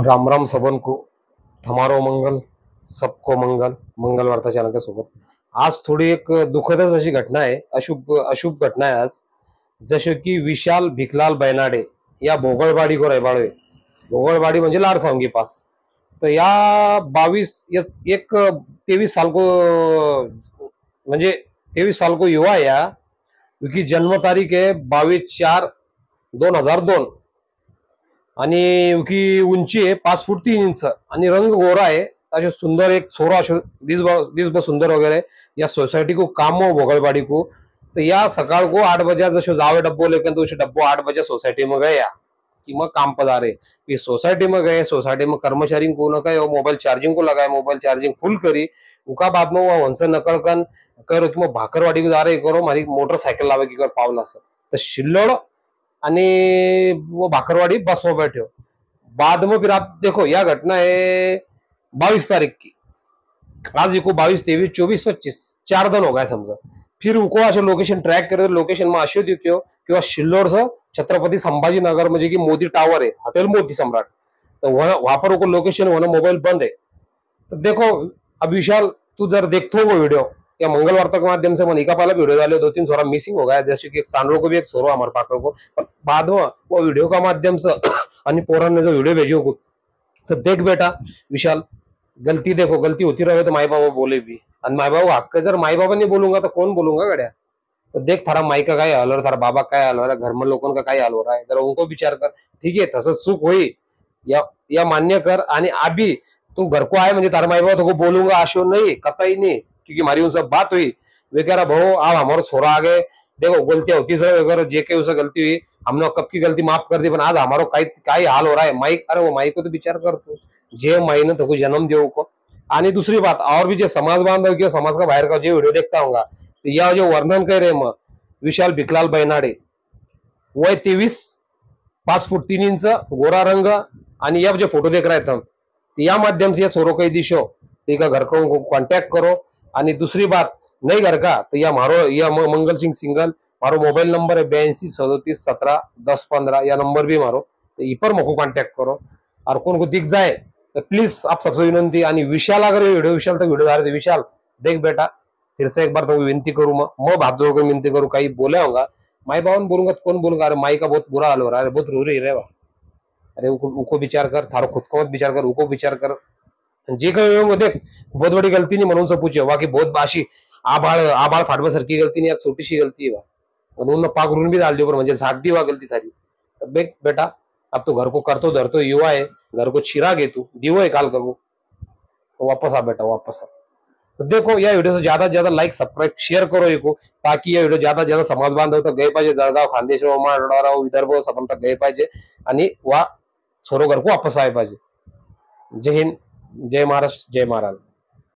राम राम सबन को हमारो मंगल सबको मंगल मंगल वार्ता चॅनल सोबत आज थोडी एक दुःखदच अशी घटना आहे, अशुभ अशुभ घटना आहे आज. जसे की विशाल भिकलाल बैनाडे या भोगळवाडी को रहवाड़ी, भोगळवाडी म्हणजे लाडसावंगी पास. तर या 23 साल को म्हणजे 23 साल को युवा है या, क्योंकि जन्म तारीख है 22/4/2002 आणि उकी उंची आहे 5 फूट 3 इंच आणि रंग गोरा आहे. असे सुंदर एक छोरा अशो दिस सुंदर वगैरह या सोसाइटी को काम हो भोगलवाड़ी को. तो या सकाळ को 8 बजे जैसे जावे डब्बो लेकर तो डब्बो 8 बजे सोसाइटी में गया कि मैं काम पधारे. ये सोसाइटी में गए, सोसाइटी में कर्मचारी को न कहे मोबाइल चार्जिंग को लगाए, मोबाइल चार्जिंग फुल करी. उका बाद में वो वंश नकड़कन करो कि मैं भाकरवाड़ी को जा रहे करो मारी मोटरसाइकिल लावे की कर पावला सर. तो शिल्लोड़ आणि वो भाकरवाड़ी बस में बैठे हो. बाद में फिर आप देखो यह घटना है 22 तारीख की. आज को 22, 23, 24, 25 4 दिन हो गए समझा. फिर उनको असे लोकेशन ट्रॅक करे, लोकेशन में असे दिखो किंवा शिल्लोडचं छत्रपती संभाजीनगर म्हणजे की मोदी टावर है, होटल मोदी सम्राट. तो वहां पर उनको लोकेशन वहां मोबाइल बंद है. तो देखो अब विशाल तू जर देखतो वो वीडियो या मंगल वार्ता के माध्यम से मनिका पाला वीडियो डाले, 2-3 छोरा मिसिंग हो गया, जैसे कि एक सांडो को भी एक छोरो हमारे पाकर को. पर बाद में वो वीडियो का माध्यम से अनि पोरन ने जो वीडियो भेजो को, तो देख बेटा विशाल, गलती देखो गलती होती रहे तो माई बाबा बोले भी, आणि माई बाबा हक्क जर माई बाबा नहीं बोलूंगा तो कौन बोलूंगा गड्या. तो देख थारा माई का काय हाल हो रहा, थारा बाबा काय हाल हो रहा है, घर में लोगों का काय हाल हो रहा है, जरा उनको विचार कर. ठीक है तसं चूक हुई या मान्य कर. आणि अभी तू घर को आए म्हणजे तारा माई बाबा तो बोलूंगा आशो नहीं, कतई नहीं, क्योंकि हमारी उनसे बात हुई. वे कह रहा भाऊ आप हमारे छोरा आ गए, देखो गलतियां होती सर, अगर जे के उसे गलती हुई हमने कब की गलती माफ कर दी, पण आज हमारो काय हाल हो रहा है माई. अरे वो माई को तो विचार कर तू, जे माई ने तो जन्म दियो को. आणि दूसरी बात और भी जो समाज बांधव किंवा समाज का बाहेर का जो व्हिडिओ देखता होगा, तो या जो वर्णन कर रहे मग विशाल भिकलाल बैनाडे, वय 23, 5 फूट 3 इंच, गोरा रंग. आणि या जो फोटो देख रहे थे या माध्यम से छोरो कई दिशो ठीक है, घर को कांटेक्ट करो. आणि दूसरी बात नहीं घर का तो या मारो या मंगल सिंह सिंगल मारो मोबाइल नंबर है 82 37 17 10 15, या नंबर भी मारो तो ई पर मको कांटेक्ट करो. और कौन को दिख जाए तो प्लीज आप सबसे विनंती. आणि विशाल अगर वीडियो विशाल तक वीडियो आ रहे थे, विशाल देख बेटा फिर से एक बार तो विनती करूँ, मैं हाथ जोड़ कर विनती करूँ, कहीं बोले होगा माई बाबा बोलूंगा तो कौन बोलूंगा. अरे माई का बहुत बुरा हाल हो रहा है, बहुत रो रही है. अरे उको विचार कर, थारो खुद को मत विचार कर, उको विचार कर. जे काही देख बहुत बड़ी गलती नहीं म्हणून पूछे बाकी बहुत बाशी आभाळ आभाळ फाटवासारखी गलती नहीं, छोटीशी गलती है म्हणून पाक रून भी डाल दियो, म्हणजे झाक दी वा गलती थारी. देख बेटा अब तो घर को करतो धरतो युवा है, घर को चिराग है, तू दिवो है काल करू, तो वापस आ बेटा वापस आ. तो देखो या वीडियो से ज्यादा लाइक सब्सक्राइब शेयर करो इको, ताकि ये वीडियो ज्यादा समाज बांधव तक गए पाहिजे. जळगाव, खानदेश, माळराव, विदर्भ सबन तक गए पाहिजे आणि वा छोरो घर को वापस आए पाहिजे. जय हिंद, जय महाराष्ट्र, जय महाराज.